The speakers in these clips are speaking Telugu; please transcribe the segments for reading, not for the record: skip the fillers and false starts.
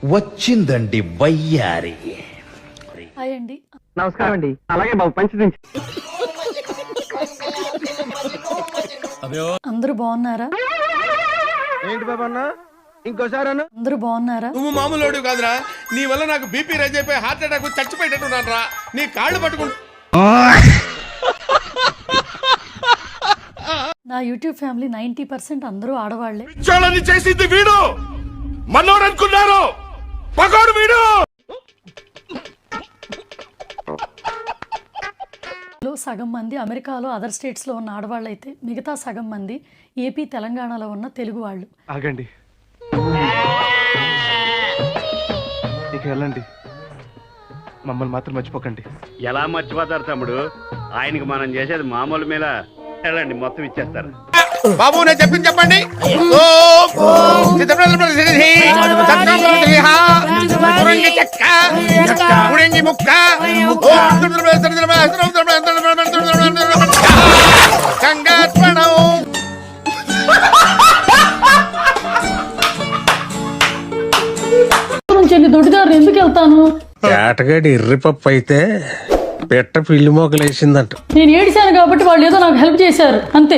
వచ్చిందండి వయ్యారి. హాయ్ అండి. నమస్కారం అండి. అలాగే బాబు పంచదించి. అందరూ బాగున్నారా? ఏంటి బాబు అన్న ఇంకోసారి అన్న? అందరూ బాగున్నారా? నువ్వు మామూలు కాదురా, నీ వల్ల నాకు బీపీ రైజ్ అయిపోయి హార్ట్ అటాక్ చచ్చిపోయేటట్టున్నాను రా. నీ కాళ్ళు పట్టుకుంటా. నా యూట్యూబ్ ఫ్యామిలీ 90% అందరూ ఆడవాళ్లే. పిచ్చోళ్ళని చేసింది వీడు, మనోడు అనుకున్నారు, పగోడు వీడు. సగం మంది అమెరికాలో అదర్ స్టేట్స్ లో ఉన్న ఆడవాళ్ళు అయితే మిగతా సగం మంది ఏపీ తెలంగాణలో ఉన్న తెలుగు వాళ్ళు. ఆగండి, ఇక వెళ్ళండి, మమ్మల్ని మాత్రం మర్చిపోకండి. ఎలా మర్చిపోతారు తమ్ముడు? ఆయనకి మనం చేసేది మామూలు మీద. వెళ్ళండి, మొత్తం ఇచ్చేస్తారు. బాబు నేను చెప్పింది చెప్పండి. ముక్క దొడ్డిదారు ఎందుకు వెళ్తాను? ఏటగాడి ఎర్రిపప్పు అయితే పెట్ట పిల్లి మోకలేసిందంట. నేను ఏడిశాను కాబట్టి వాళ్ళు ఏదో నాకు హెల్ప్ చేశారు అంతే.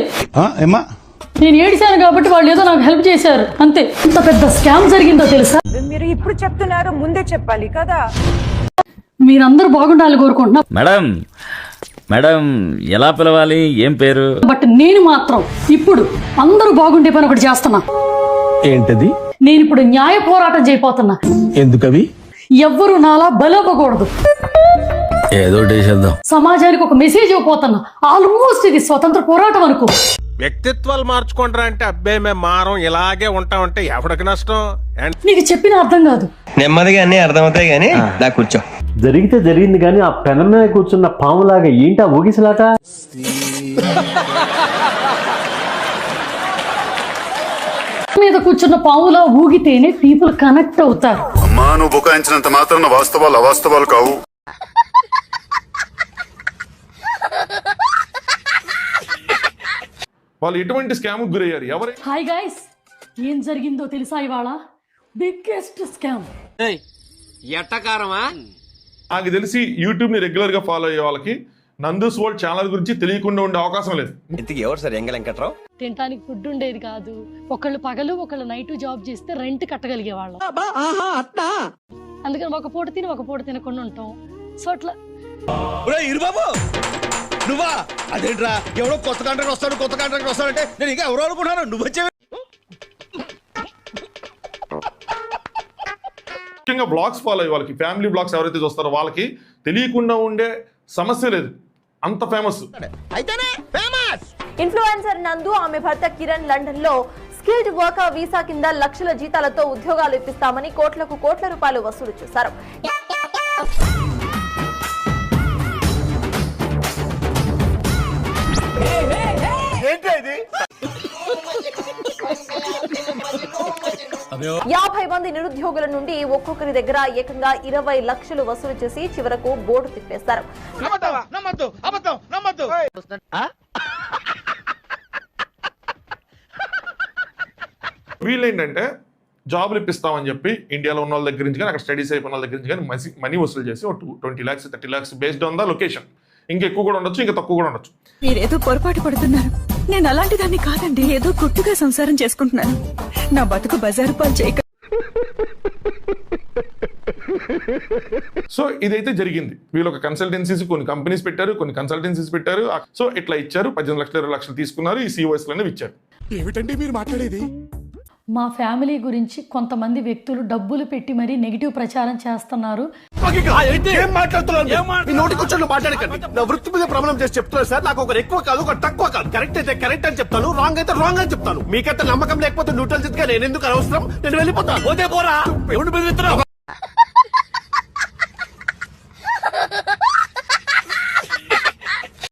నేను ఏడిశాను కాబట్టి వాళ్ళు ఏదో నాకు హెల్ప్ చేశారు అంతే. ఇంత పెద్ద స్కామ్ జరిగిందో తెలుసా? మీరు ఇప్పుడు చెప్తున్నారు, ముందే చెప్పాలి కదా. మీరందరూ బాగుండాలి కోరుకుంటున్నా. మేడం మేడం ఎలా పిలవాలి, ఏం పేరు? బట్ నేను మాత్రం ఇప్పుడు అందరూ బాగుండే పని ఒకటి చేస్తున్నా. ఏంటది? నేను ఇప్పుడు న్యాయ పోరాటం చేయబోతున్నా. ఎందుకవి? ఎవ్వరు నాలా బలవ్వకూడదు. ఏదో చేద్దాం. సమాజానికి ఒక మెసేజ్ ఇవ్వబోతున్నా. ఆల్మోస్ట్ ఇది స్వతంత్ర పోరాటం అనుకో. వ్యక్తిత్వాలు మార్చుకుంటారా అంటే అబ్బే మేము మారం ఇలాగే ఉంటామంటే ఎవడికి నష్టం? నీకు చెప్పిన అర్థం కాదు. నెమ్మదిగా అన్ని అర్థమవుతాయి గానీ నా కూర్చో. జరిగితే జరిగింది కానీ ఆ పెనం మీద కూర్చున్న పాములాగా ఏంటా ఊగిసలాట? మీద కూర్చున్న పాములా ఊగితేనే పీపుల్ కనెక్ట్ అవుతారు. అమ్మా నువ్వు బుకాయించినంత మాత్రం వాస్తవాలు అవాస్తవాలు కావు. వాళ్ళు ఎటువంటి స్కామ్ గురయ్యారు? ఎవరు? హాయ్ గైస్, ఏం జరిగిందో తెలుసా ఇవాళ? Biggest scam. ఎట్టకారమా? నాకు తెలిసి యూట్యూబ్ ని రెగ్యులర్ గా ఫాలో అయ్యే వాళ్ళకి నందూస్ వరల్డ్ ఛానల్ గురించి తెలియకుండా ఉండే అవకాశం లేదు. ఇంతకీ ఎవరు సార్ ఎంగ వెంకట్రావు? తినడానికి ఫుడ్ ఉండేది కాదు. ఒకళ్ళు పగలు ఒకళ్ళు నైట్ జాబ్ చేస్తే రెంట్ కట్టగలిగే వాళ్ళం. అందుకని ఒక పూట తిని ఒక పూట తినకుండా ఉంటాం. సో అట్లా ఇరుబాబు నువ్వా? అదేంట్రా, ఎవడో కొత్త కాంట్రాక్ట్ వస్తాడంటే నేను ఇంకా ఎవరో అనుకుంటున్నాను. నువ్వు వచ్చే ముఖ్యంగా బ్లాగ్స్ ఫాలో అయ్యే వాళ్ళకి, ఫ్యామిలీ బ్లాగ్స్ ఎవరైతే చూస్తారో వాళ్ళకి తెలియకుండా ఉండే సమస్య లేదు. అంత ఫేమస్. ఇన్ఫ్లుయెన్సర్ నందు ఆమె భర్త కిరణ్ లండన్ లో స్కిల్డ్ వర్కర్ వీసా కింద లక్షల జీతాలతో ఉద్యోగాలు ఇప్పిస్తామని కోట్లకు కోట్ల రూపాయలు వసూలు చేశారు. యాభై మంది నిరుద్యోగుల నుండి ఒక్కొక్కరి దగ్గర ఏకంగా 20 లక్షలు వసూలు చేసి చివరకు బోర్డు తిప్పేశారు. వీళ్ళేంటంటే జాబులు ఇప్పిస్తామని చెప్పి ఇండియాలో ఉన్న వాళ్ళ దగ్గర నుంచి కానీ అక్కడ స్టడీస్ అయిపోయిన వాళ్ళ దగ్గర నుంచి కానీ మనీ వసూలు చేసి 20 lakhs 30 lakhs based on the location. ఇంకా ఎక్కువ కూడా ఉండొచ్చు, ఇంకా తక్కువ కూడా ఉండొచ్చు. మీరేదో పొరపాటు పడుతున్నారు. నేను అలాంటి దాన్ని కాదండి. ఏదో గుట్టుగా సంసారం చేసుకుంటున్నాను. నా బతుకు బజారు పాలు చేయక. సో ఇదైతే జరిగింది. వీళ్ళు ఒక కన్సల్టెన్సీస్ కొన్ని కంపెనీస్ పెట్టారు, కొన్ని కన్సల్టెన్సీస్ పెట్టారు. సో ఇట్లా ఇచ్చారు. 18 లక్షలు 20 లక్షలు తీసుకున్నారు. ఈ COSలనే ఇచ్చారు. ఏమిటండి మీరు మాట్లాడేది? మా ఫ్యామిలీ గురించి కొంతమంది వ్యక్తులు డబ్బులు పెట్టి మరీ నెగిటివ్ ప్రచారం చేస్తున్నారు. నా వృత్తి మీద ప్రమాణం చేసి చెప్తున్నారు సార్. నాకు ఒక ఎక్కువ కాదు, ఒక తక్కువ కాదు. కరెక్ట్ అయితే కరెక్ట్ అని చెప్తాను, రాంగ్ అయితే రాంగ్ అని చెప్తాను. మీకైతే నమ్మకం లేకపోతే న్యూట్రల్ నేను ఎందుకు అనవసరం? నేను వెళ్ళిపోతాను. పోతే పోరా. ఎవరు బెదిరిస్తున్నావు?